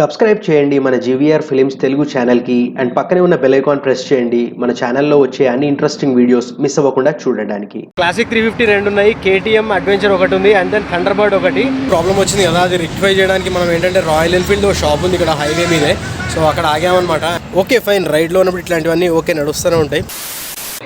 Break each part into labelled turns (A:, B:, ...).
A: Subscribe చేయండి మన GVR films Telugu ఛానల్కి అండ్ పక్కనే ఉన్న బెల్ ఐకాన్ ప్రెస్ చేయండి మన ఛానల్లో వచ్చే అన్ని ఇంట్రెస్టింగ్ వీడియోస్ మిస్ అవ్వకుండా చూడడానికి.
B: క్లాసిక్ 350 రెండు ఉన్నాయి, KTM అడ్వెంచర్ ఒకటి ఉంది అండ్ దెన్ థండర్బర్డ్ ఒకటి. ప్రాబ్లం వచ్చింది కదా, అది రెక్టిఫై చేయడానికి మనం ఏంటంటే రాయల్ ఎన్ఫీల్డ్ షాప్ ఉంది ఇక్కడ హైవే మీదే, సో అక్కడ ఆగామన్నమాట. ఓకే ఫైన్, రైడ్లో ఉన్నప్పుడు ఇట్లాంటివన్నీ ఓకే నడుస్తూనే ఉంటాయి.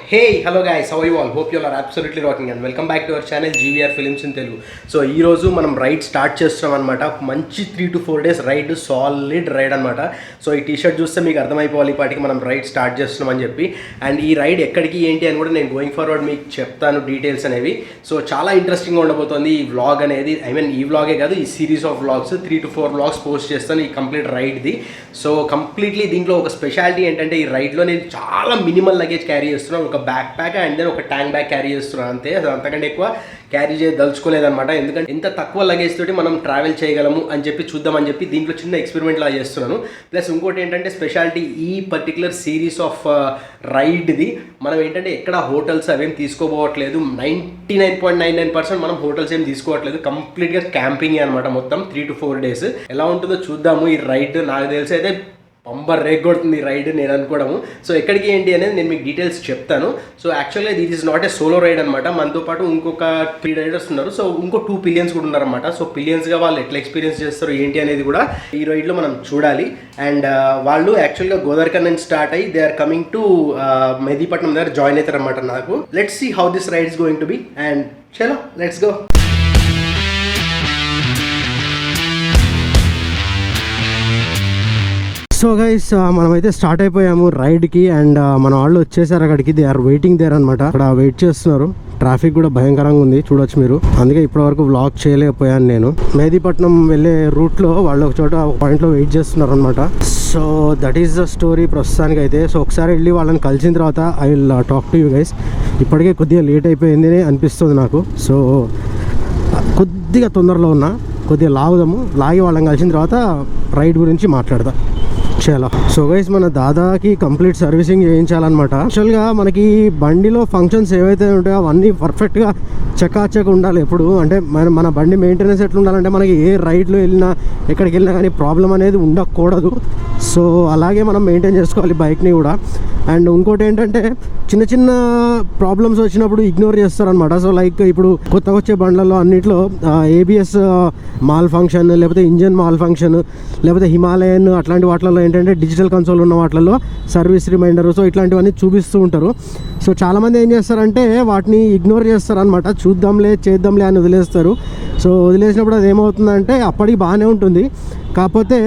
B: Hey, hello guys, how are you all? Hope you all are absolutely rocking and welcome back to our channel GVR Films in Telugu. So ee roju manam ride start chestunam annamata. Manchi 3 to 4 days ride, solid ride annamata. So ee t-shirt chuste meeku ardhamayipovali ee paatiki manam ride start chestunam ani cheppi, and ee ride ekkadiki enti ani kuda nenu going forward meeku cheptanu details anevi. So chaala interesting ga undabotundi ee vlog anedi. I mean ee vlog e kaadu, ee series of vlogs 3 to 4 vlogs post chestanu ee complete ride di. So completely దీంట్లో ఒక speciality ఏంటంటే ఈ రైడ్లో నేను చాలా minimal luggage carry చేస్తున్నాను. ఒక back pack and then ఒక tank bag carry చేస్తున్నాను అంతే. అది అంతకంటే ఎక్కువ క్యారీ చేయదలుచుకోలేదన్నమాట. ఎందుకంటే ఎంత తక్కువ లగేజ్ తోటి మనం ట్రావెల్ చేయగలము అని చెప్పి చూద్దామని చెప్పి దీంట్లో చిన్న ఎక్స్పెరిమెంట్ లా చేస్తున్నాను. ప్లస్ ఇంకోటి ఏంటంటే స్పెషాలిటీ ఈ పర్టికులర్ సిరీస్ ఆఫ్ రైడ్ది మనం ఏంటంటే ఎక్కడ హోటల్స్ అవేం తీసుకోపోవట్లేదు. 99.99% మనం హోటల్స్ ఏం తీసుకోవట్లేదు. కంప్లీట్గా క్యాంపింగ్ అనమాట. మొత్తం 3 to 4 days ఎలా ఉంటుందో చూద్దాము. ఈ రైడ్ నాకు తెలిసి అయితే పంబర్ రేక్ కొడుతుంది రైడ్ నేను అనుకోవడము. సో ఎక్కడికి ఏంటి అనేది నేను మీకు డీటెయిల్స్ చెప్తాను. So actually this is not a solo ride అనమాట. మనతో పాటు ఇంకొక 3 రైడర్స్ ఉన్నారు. సో ఇంకో 2 పిలియన్స్ కూడా ఉన్నారనమాట. సో పిలియన్స్గా వాళ్ళు ఎట్లా ఎక్స్పీరియన్స్ చేస్తారు ఏంటి అనేది కూడా ఈ రైడ్లో మనం చూడాలి. అండ్ వాళ్ళు యాక్చువల్గా గోదావరికర్ నుంచి స్టార్ట్ అయ్యి they are coming to Mehdipatnam దగ్గర జాయిన్ అవుతారు అనమాట. నాకు let's see how this ride is going to be and చలో లెట్స్ గో. సో గైస్ మనమైతే స్టార్ట్ అయిపోయాము రైడ్కి అండ్ మన వాళ్ళు వచ్చేసారు అక్కడికి. దే ఆర్ వెయిటింగ్ దేర్ అనమాట. అక్కడ వెయిట్ చేస్తున్నారు. ట్రాఫిక్ కూడా భయంకరంగా ఉంది చూడొచ్చు మీరు. అందుకే ఇప్పటివరకు వ్లాగ్ చేయలేకపోయాను నేను. మెహదీపట్నం వెళ్ళే రూట్లో వాళ్ళు ఒక చోట పాయింట్లో వెయిట్ చేస్తున్నారు అనమాట. So that is the story ప్రస్తుతానికి అయితే. సో ఒకసారి వెళ్ళి వాళ్ళని కలిసిన తర్వాత I will talk to you guys. ఇప్పటికే కొద్దిగా లేట్ అయిపోయింది అనిపిస్తుంది నాకు. సో కొద్దిగా తొందరలో ఉన్నా, కొద్దిగా లాగి వాళ్ళని కలిసిన తర్వాత రైడ్ గురించి మాట్లాడతా. చాలా సో గైస్ మన దాదాకి కంప్లీట్ సర్వీసింగ్ చేయించాలన్నమాట. యాక్చువల్గా మనకి బండిలో ఫంక్షన్స్ ఏవైతే ఉంటాయో అవన్నీ పర్ఫెక్ట్గా చకాచక ఉండాలి ఎప్పుడు. అంటే మన బండి మెయింటెనెన్స్ ఎట్లా ఉండాలంటే మనకి ఏ రైడ్లో వెళ్ళినా ఎక్కడికి వెళ్ళినా కానీ ప్రాబ్లం అనేది ఉండకూడదు. సో అలాగే మనం మెయింటైన్ చేసుకోవాలి బైక్ని కూడా. అండ్ ఇంకోటి ఏంటంటే చిన్న చిన్న ప్రాబ్లమ్స్ వచ్చినప్పుడు ఇగ్నోర్ చేస్తారనమాట. సో లైక్ ఇప్పుడు కొత్తగా వచ్చే బండ్లలో అన్నింటిలో ABS మాల్ ఫంక్షన్, లేకపోతే ఇంజన్ మాల్ ఫంక్షన్, లేకపోతే హిమాలయన్ అట్లాంటి వాటిల్లో ఏంటంటే డిజిటల్ కన్సోల్ ఉన్న వాటిల్లో సర్వీస్ రిమైండర్, సో ఇట్లాంటివన్నీ చూపిస్తూ ఉంటారు. సో చాలామంది ఏం చేస్తారంటే వాటిని ఇగ్నోర్ చేస్తారనమాట. చేద్దాంలే అని వదిలేస్తారు. సో వదిలేసినప్పుడు అది ఏమవుతుందంటే అప్పటికి బాగానే ఉంటుంది, కాకపోతే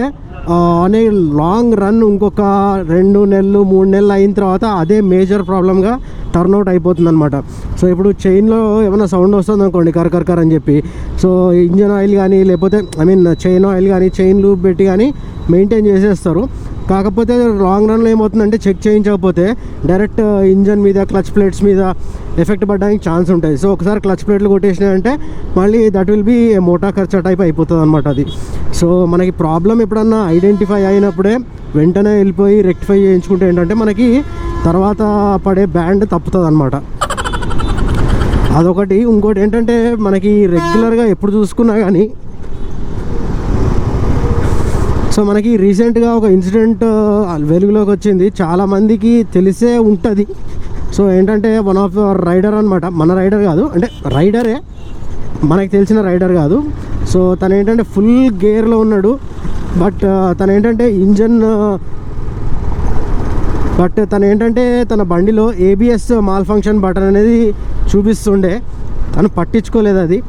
B: అనే లాంగ్ రన్ ఇంకొక 2 నెలలు 3 నెలలు అయిన తర్వాత అదే మేజర్ ప్రాబ్లమ్గా టర్న్అవుట్ అయిపోతుంది అనమాట. సో ఇప్పుడు చైన్లో ఏమైనా సౌండ్ వస్తుంది అనుకోండి కర్ అని చెప్పి, సో ఇంజన్ ఆయిల్ కానీ లేకపోతే చైన్ ఆయిల్ కానీ చైన్ లూప్ పెట్టి కానీ మెయింటైన్ చేసేస్తారు. కాకపోతే లాంగ్ రన్లో ఏమవుతుందంటే చెక్ చేయించకపోతే డైరెక్ట్ ఇంజన్ మీద క్లచ్ ప్లేట్స్ మీద ఎఫెక్ట్ పడడానికి ఛాన్స్ ఉంటుంది. సో ఒకసారి క్లచ్ ప్లేట్లు కొట్టేసినాయంటే మళ్ళీ దట్ విల్ బి మోటా ఖర్చు టైప్ అయిపోతుంది అనమాట అది. సో మనకి ప్రాబ్లం ఎప్పుడన్నా ఐడెంటిఫై అయినప్పుడే వెంటనే వెళ్ళిపోయి రెక్టిఫై చేయించుకుంటే ఏంటంటే మనకి తర్వాత పడే బ్యాండ్ తప్పుతుంది అనమాట. అదొకటి. ఇంకోటి ఏంటంటే మనకి రెగ్యులర్గా ఎప్పుడు చూసుకున్నా కానీ సో మనకి రీసెంట్గా ఒక ఇన్సిడెంట్ వెలుగులోకి వచ్చింది, చాలామందికి తెలిసే ఉంటుంది. సో ఏంటంటే వన్ ఆఫ్ రైడర్ అనమాట, మన రైడర్ కాదు, అంటే రైడరే, మనకి తెలిసిన రైడర్ కాదు. సో తను ఏంటంటే ఫుల్ గేర్లో ఉన్నాడు, బట్ తను ఏంటంటే తన బండిలో ABS మాల్ ఫంక్షన్ బటన్ అనేది చూపిస్తుండే, తను పట్టించుకోలేదు అది.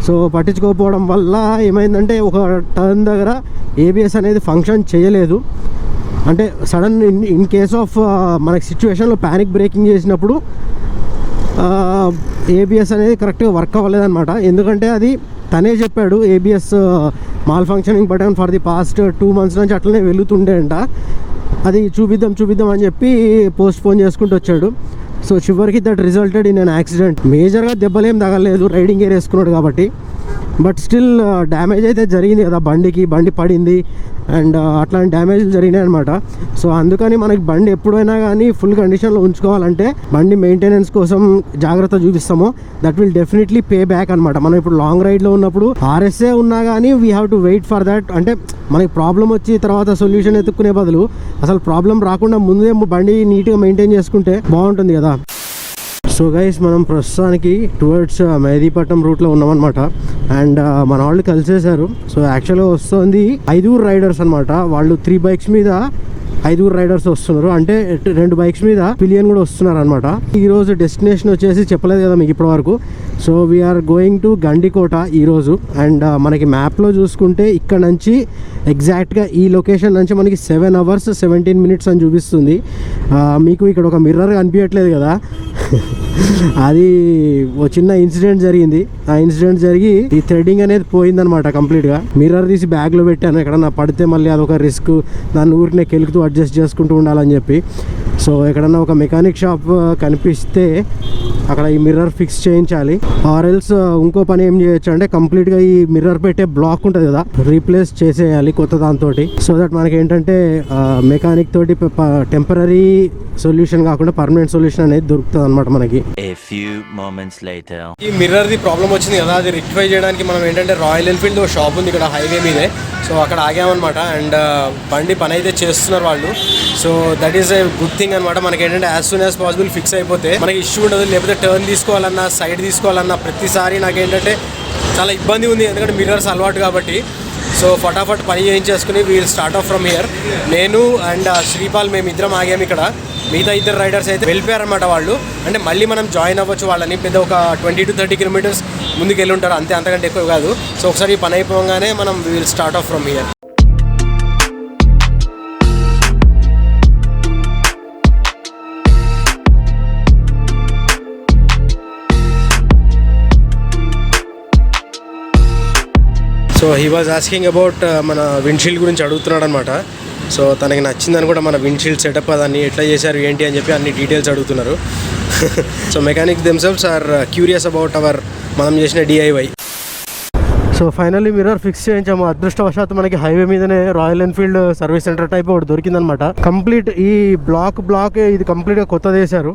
B: సో పట్టించుకోకపోవడం వల్ల ఏమైందంటే ఒక టర్న్ దగ్గర ABS అనేది ఫంక్షన్ చేయలేదు. అంటే సడన్ ఇన్ కేస్ ఆఫ్ మనకి సిచ్యువేషన్లో ప్యానిక్ బ్రేకింగ్ చేసినప్పుడు ABS అనేది కరెక్ట్గా వర్క్ అవ్వలేదన్నమాట. ఎందుకంటే అది తనే చెప్పాడు ABS mall functioning button for the past 2 months నుంచి అట్లనే వెళుతుండే అంట. అది చూపిద్దాం అని చెప్పి పోస్ట్పోన్ చేసుకుంటూ వచ్చాడు. సో చివరికి that resulted in an accident. మేజర్గా దెబ్బలేం తగలేదు, రైడింగ్ గేర్ వేసుకున్నాడు కాబట్టి. బట్ స్టిల్ డ్యామేజ్ అయితే జరిగింది కదా బండి పడింది అండ్ అట్లాంటి డ్యామేజ్లు జరిగినాయి అనమాట. సో అందుకని మనకి బండి ఎప్పుడైనా కానీ ఫుల్ కండిషన్లో ఉంచుకోవాలంటే బండి మెయింటెనెన్స్ కోసం జాగ్రత్త చూపిస్తామో that will definitely pay back అనమాట. మనం ఇప్పుడు లాంగ్ రైడ్లో ఉన్నప్పుడు RSA ఉన్నా కానీ we have to wait for that. అంటే మనకి ప్రాబ్లం వచ్చి తర్వాత సొల్యూషన్ ఎత్తుక్కునే బదులు అసలు ప్రాబ్లం రాకుండా ముందే బండి నీట్గా మెయింటైన్ చేసుకుంటే బాగుంటుంది కదా. సో గైస్ మనం ప్రస్తుతానికి టువర్డ్స్ మెహదీపట్నం రూట్లో ఉన్నామన్నమాట. అండ్ మన వాళ్ళు కలిసేశారు. సో యాక్చువల్గా వస్తుంది 5 రైడర్స్ అనమాట. వాళ్ళు 3 బైక్స్ మీద 5 రైడర్స్ వస్తున్నారు. అంటే 2 బైక్స్ మీద పిలియన్ కూడా వస్తున్నారు అనమాట. ఈరోజు డెస్టినేషన్ వచ్చేసి చెప్పలేదు కదా మీకు ఇప్పటి వరకు. So we're going to Gandikota ఈరోజు. అండ్ మనకి మ్యాప్లో చూసుకుంటే ఇక్కడ నుంచి ఎగ్జాక్ట్గా ఈ లొకేషన్ నుంచి మనకి 7 hours 17 minutes అని చూపిస్తుంది. మీకు ఇక్కడ ఒక మిర్రర్ కనిపించట్లేదు కదా, అది ఒక చిన్న ఇన్సిడెంట్ జరిగింది. ఆ ఇన్సిడెంట్ జరిగి ఈ థ్రెడ్డింగ్ అనేది పోయిందనమాట కంప్లీట్గా. మిర్రర్ తీసి బ్యాగ్లో పెట్టాను, ఎక్కడన్నా పడితే మళ్ళీ అదొక రిస్క్, దాన్ని ఊరినే కెలుకుతూ అడ్జస్ట్ చేసుకుంటూ ఉండాలని చెప్పి. సో ఎక్కడన్నా ఒక మెకానిక్ షాప్ కనిపిస్తే అక్కడ ఈ మిర్రర్ ఫిక్స్ చేయించాలి. ఆర్ ఎల్స్ ఇంకో పని ఏం చేయొచ్చు అంటే కంప్లీట్గా ఈ మిర్రర్ పెట్టే బ్లాక్ ఉంటుంది కదా, రీప్లేస్ చేసేయాలి కొత్త దాంతో. సో దట్ మనకి ఏంటంటే మెకానిక్ తోటి టెంపరీ సొల్యూషన్ కాకుండా పర్మనెంట్ సొల్యూషన్ అనేది దొరుకుతుంది అనమాట మనకి. ఈ మిర్రర్ ది ప్రాబ్లం వచ్చింది కదా, అది రెక్టిఫై చేయడానికి మనం ఏంటంటే రాయల్ ఎన్ఫీల్డ్ షాప్ ఉంది ఇక్కడ హైవే మీదే. సో అక్కడ ఆగామన్నమాట. అండ్ బండి పని అయితే చేస్తున్నారు వాళ్ళు. So that is a good thing అనమాట. మనకి ఏంటంటే as soon as possible fix అయిపోతే మనకి ఇష్యూ ఉండదు. లేకపోతే టర్న్ తీసుకోవాలన్నా సైడ్ తీసుకోవాలన్నా ప్రతిసారి నాకేంటంటే చాలా ఇబ్బంది ఉంది, ఎందుకంటే మిర్రర్స్ అలవాటు కాబట్టి. సో ఫటాఫట్ పని చేయించేసుకుని we'll start off from here. నేను అండ్ శ్రీపాల్ మేమిద్దరం ఆగాము ఇక్కడ. మిగతా 2 రైడర్స్ అయితే వెళ్ళిపోయారనమాట వాళ్ళు. అంటే మళ్ళీ మనం జాయిన్ అవ్వచ్చు వాళ్ళని. పెద్ద ఒక 20 to 30 kilometers ముందుకు వెళ్ళి ఉంటారు అంతే, అంతకంటే ఎక్కువ కాదు. సో ఒకసారి పని అయిపోగానే మనం will start off from here. So he was asking about మన విండ్షీల్డ్ గురించి అడుగుతున్నాడు అనమాట. సో తనకి నచ్చిందని కూడా మన విండ్షీల్డ్ సెటప్ అదాన్ని ఎట్లా చేశారు ఏంటి అని చెప్పి అన్ని డీటెయిల్స్ అడుగుతున్నారు. So mechanics themselves are curious about మనం చేసిన DIY. So finally mirror fix చేయించాము. అదృష్టవశాత్తు మనకి హైవే మీదనే Royal Enfield service centre type ఒకటి దొరికిందనమాట. కంప్లీట్ ఈ బ్లాక్ ఇది కంప్లీట్గా కొత్తది వేశారు.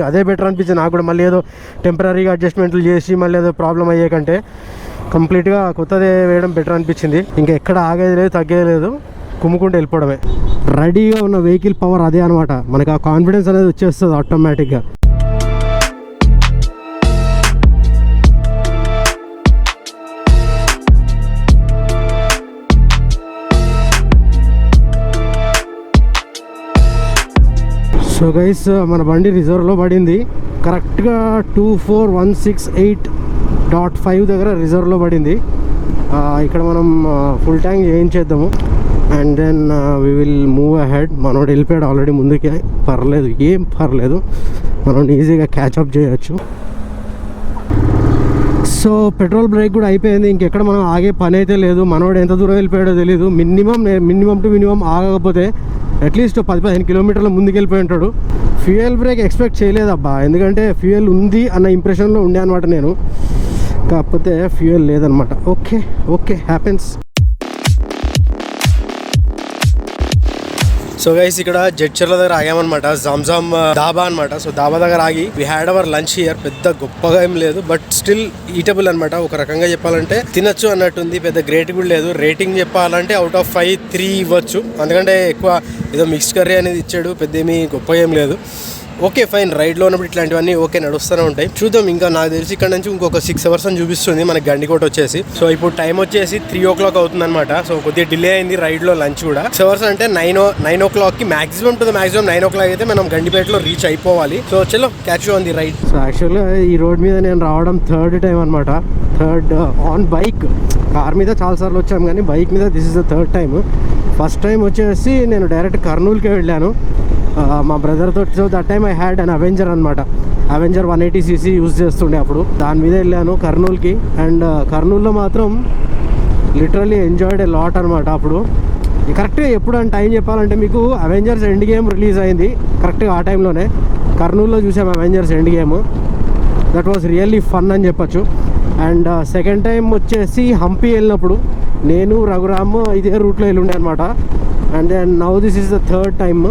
B: అదే బెటర్ అనిపించింది నాకు కూడా. మళ్ళీ ఏదో టెంపరీగా అడ్జస్ట్మెంట్లు చేసి మళ్ళీ ఏదో ప్రాబ్లం అయ్యే కంటే కంప్లీట్గా కొత్తదే వేయడం బెటర్ అనిపించింది. ఇంకా ఎక్కడ ఆగేది లేదు, తగ్గేది లేదు, కుమ్ముకుంటూ వెళ్ళిపోవడమే. రెడీగా ఉన్న వెహికల్ పవర్ అదే అనమాట. మనకి ఆ కాన్ఫిడెన్స్ అనేది వచ్చేస్తుంది ఆటోమేటిక్గా. సో గైస్ మన బండి రిజర్వ్లో పడింది. కరెక్ట్గా 24,168.5 దగ్గర రిజర్వ్లో పడింది. ఇక్కడ మనం ఫుల్ ట్యాంక్ చేయించేద్దాము and then we will move ahead. మనోడు వెళ్ళిపోయాడు ఆల్రెడీ ముందుకే, పర్లేదు, ఏం పర్లేదు, మనం ఈజీగా క్యాచప్ చేయొచ్చు. సో పెట్రోల్ బ్రేక్ కూడా అయిపోయింది. ఇంకెక్కడ మనం ఆగే పని అయితే లేదు. మనోడు ఎంత దూరం వెళ్ళిపోయాడో తెలీదు. మినిమం టు మినిమం ఆగకపోతే అట్లీస్ట్ 10-15 kilometers ముందుకు వెళ్ళిపోయి ఉంటాడు. ఫ్యూయల్ బ్రేక్ ఎక్స్పెక్ట్ చేయలేదబ్బా, ఎందుకంటే ఫ్యూయల్ ఉంది అన్న ఇంప్రెషన్లో ఉండే అనమాట నేను. కాకపోతే ఫ్యూయల్ లేదనమాట. Okay happens. సో గైస్ ఇక్కడ జడ్చర్ల దగ్గర ఆగామన్నమాట. జామ్ దాబా అనమాట. సో దాబా దగ్గర ఆగి we had our lunch here. పెద్ద గొప్పగా ఏం లేదు, బట్ స్టిల్ ఈటబుల్ అనమాట. ఒక రకంగా చెప్పాలంటే తినొచ్చు అన్నట్టుంది. పెద్ద గ్రేట్ కూడా లేదు. రేటింగ్ చెప్పాలంటే అవుట్ ఆఫ్ 5 3 ఇవ్వచ్చు. ఎందుకంటే ఎక్కువ ఏదో మిక్స్డ్ కర్రీ అనేది ఇచ్చాడు, పెద్ద ఏమీ గొప్పగా ఏం లేదు. ఓకే ఫైన్, రైడ్లో ఉన్నప్పుడు ఇట్లాంటివన్నీ ఓకే నడుస్తూనే ఉంటాయి. చూద్దాం. ఇంకా నాకు తెలిసి ఇక్కడ నుంచి ఇంకొక 6 hours అని చూపిస్తుంది మనకి గండికోట వచ్చేసి. సో ఇప్పుడు టైం వచ్చేసి 3 o'clock అవుతుంది అనమాట. సో కొద్దిగా డిలే అయింది రైడ్లో లంచ్ కూడా. 6 hours అంటే 9 o'clockకి మాక్సిమం 9 o'clock అయితే మనం గండిపేటలో రీచ్ అయిపోవాలి. సో చలో catch on the ride. So actually ఈ రోడ్ మీద నేను రావడం 3rd time అనమాట. On bike. కార్ మీద చాలాసార్లు వచ్చాము కానీ బైక్ మీద this is the 3rd time. First time వచ్చేసి నేను డైరెక్ట్ కర్నూలుకే వెళ్ళాను మా బ్రదర్తో. So that time I had an Avenger అనమాట. అవెంజర్ 180cc యూజ్ చేస్తుండే అప్పుడు. దాని మీద వెళ్ళాను కర్నూలుకి. అండ్ కర్నూలులో మాత్రం లిటరలీ ఎంజాయ్డ్ ఏ లాట్ అనమాట. అప్పుడు కరెక్ట్గా ఎప్పుడు అని టైం చెప్పాలంటే మీకు అవెంజర్స్ ఎండ్ గేమ్ రిలీజ్ అయింది కరెక్ట్గా ఆ టైంలోనే. కర్నూలులో చూసాము Avengers end game. That was really fun అని చెప్పచ్చు. అండ్ సెకండ్ టైం వచ్చేసి హంపి వెళ్ళినప్పుడు నేను రఘురామ్ ఇదే రూట్లో వెళ్ళుండే అనమాట. And then now this is the third time.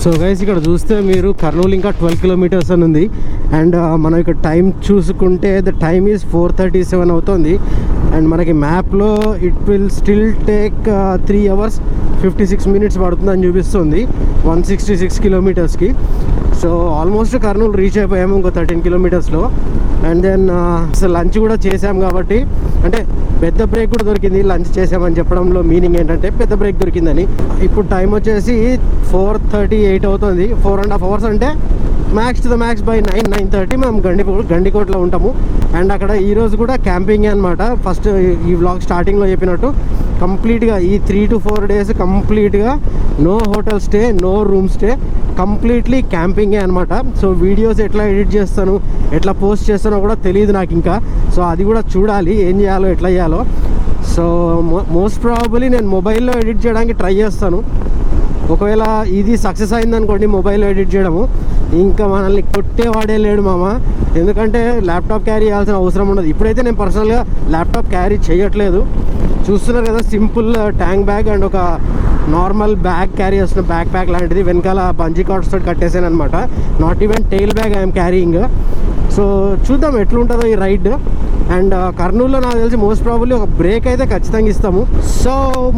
B: So guys ఇక్కడ చూస్తే మీరు కర్నూలు ఇంకా 12 కిలోమీటర్స్ అని ఉంది. అండ్ మనం ఇక్కడ టైం చూసుకుంటే ద టైమ్ ఈజ్ 4:37 అవుతుంది. అండ్ మనకి మ్యాప్లో it will still take 3 hours 56 minutes పడుతుందని చూపిస్తుంది 166 కిలోమీటర్స్కి. సో ఆల్మోస్ట్ కర్నూలు రీచ్ అయిపోయాము ఇంకో 13 కిలోమీటర్స్లో. అండ్ దెన్ అసలు లంచ్ కూడా చేసాం కాబట్టి, అంటే పెద్ద బ్రేక్ కూడా దొరికింది. లంచ్ చేసామని చెప్పడంలో మీనింగ్ ఏంటంటే పెద్ద బ్రేక్ దొరికిందని. ఇప్పుడు టైం వచ్చేసి 4:38 అవుతుంది. 4.5 hours అంటే max to the max by 9:30 మేము గండికోటలో ఉంటాము. అండ్ అక్కడ ఈరోజు కూడా క్యాంపింగ్ అనమాట. ఫస్ట్ ఈ వ్లాగ్ స్టార్టింగ్లో చెప్పినట్టు కంప్లీట్గా ఈ 3 to 4 days కంప్లీట్గా no hotel stay, no room stay, completely క్యాంపింగే అనమాట. సో వీడియోస్ ఎట్లా ఎడిట్ చేస్తాను, ఎట్లా పోస్ట్ చేస్తానో కూడా తెలియదు నాకు ఇంకా. సో అది కూడా చూడాలి ఏం చేయాలో, ఎట్లా చేయాలో. సో మోస్ట్ ప్రాబబుల్లీ నేను మొబైల్లో ఎడిట్ చేయడానికి ట్రై చేస్తాను. ఒకవేళ ఇది సక్సెస్ అయిందనుకోండి మొబైల్లో ఎడిట్ చేయడము, ఇంకా మనల్ని కొట్టేవాడే లేడు మామ. ఎందుకంటే ల్యాప్టాప్ క్యారీ చేయాల్సిన అవసరం ఉండదు. ఇప్పుడైతే నేను పర్సనల్గా ల్యాప్టాప్ క్యారీ చేయట్లేదు. చూస్తున్నారు కదా, సింపుల్ ట్యాంక్ బ్యాగ్ అండ్ ఒక నార్మల్ బ్యాగ్ క్యారీ చేస్తున్న బ్యాక్ ప్యాక్ లాంటిది. వెనకాల బంజీ కార్డ్స్ తోటి కట్టేసాను అనమాట. Not even tail bag I'm carrying. So చూద్దాం ఎట్లుంటుందో ఈ రైడ్. అండ్ కర్నూలులో నాకు తెలిసి మోస్ట్ ప్రాబబ్లీ ఒక బ్రేక్ అయితే ఖచ్చితంగా ఇస్తాము. So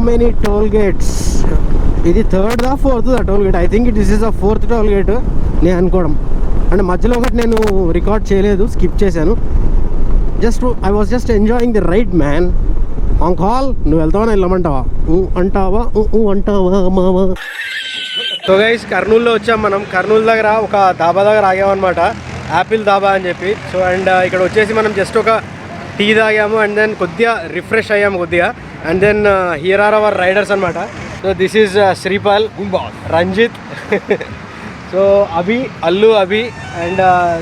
B: many toll gates. ఇది 3rd or 4th toll gate. I think this is the 4th toll gate నేను అనుకోవడం. అంటే మధ్యలో ఒకటి నేను రికార్డ్ చేయలేదు, స్కిప్ చేశాను. I was just enjoying the ride man. On call. నువ్వు వెళ్తావా, వెళ్ళమంటావా? అంటావా మావా. సో గైస్ కర్నూలులో వచ్చాం మనం. కర్నూలు దగ్గర ఒక దాబా దగ్గర ఆగామన్నమాట, యాపిల్ దాబా అని చెప్పి. సో అండ్ ఇక్కడ వచ్చేసి మనం జస్ట్ ఒక టీ తాగాము అండ్ దెన్ కొద్దిగా రిఫ్రెష్ అయ్యాము కొద్దిగా. And then here are our riders అనమాట. So this is Sripal, Ranjith, so Abhi, Allu Abhi, and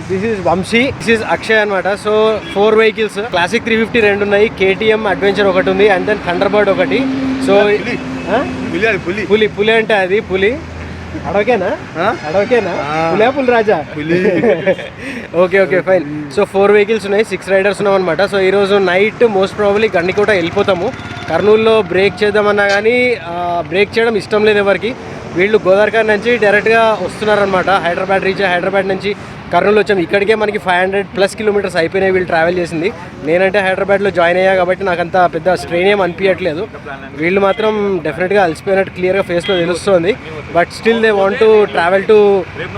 B: this is Vamshi, this is Akshay అనమాట. సో 4 vehicles, క్లాసిక్ 350 రెండు ఉన్నాయి, కేటీఎం అడ్వెంచర్ ఒకటి ఉంది, అండ్ దెన్ థండర్బర్డ్ ఒకటి. సో పులి అంటే అది పులి. అడవకేనా పులి రాజా. Okay fine. సో 4 vehicles ఉన్నాయి, 6 riders ఉన్నాం అనమాట. సో ఈరోజు నైట్ మోస్ట్ ప్రాబబ్లీ గండికోట వెళ్ళిపోతాము. కర్నూలులో బ్రేక్ చేద్దామన్నా కానీ బ్రేక్ చేయడం ఇష్టం లేదు ఎవరికి. వీళ్ళు గోదావరిఖాన్ నుంచి డైరెక్ట్గా వస్తున్నారనమాట. హైదరాబాద్ నుంచి కర్నూలు వచ్చాము. ఇక్కడికే మనకి 500+ kilometers అయిపోయినాయి వీళ్ళు ట్రావెల్ చేసింది. నేనంటే హైదరాబాద్లో జాయిన్ అయ్యా కాబట్టి నాకు అంత పెద్ద స్ట్రెయిన్ ఏం అనిపించట్లేదు. వీళ్ళు మాత్రం డెఫినెట్గా అలసిపోయినట్టు క్లియర్గా ఫేస్లో తెలుస్తుంది. But still they want to travel to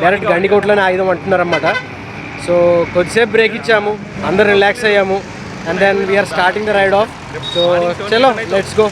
B: direct గండికోటలోనే ఆయుధం అంటున్నారనమాట. సో కొద్దిసేపు బ్రేక్ ఇచ్చాము, అందరు రిలాక్స్ అయ్యాము, and then we are starting the ride off. So చలో లెట్స్ గో.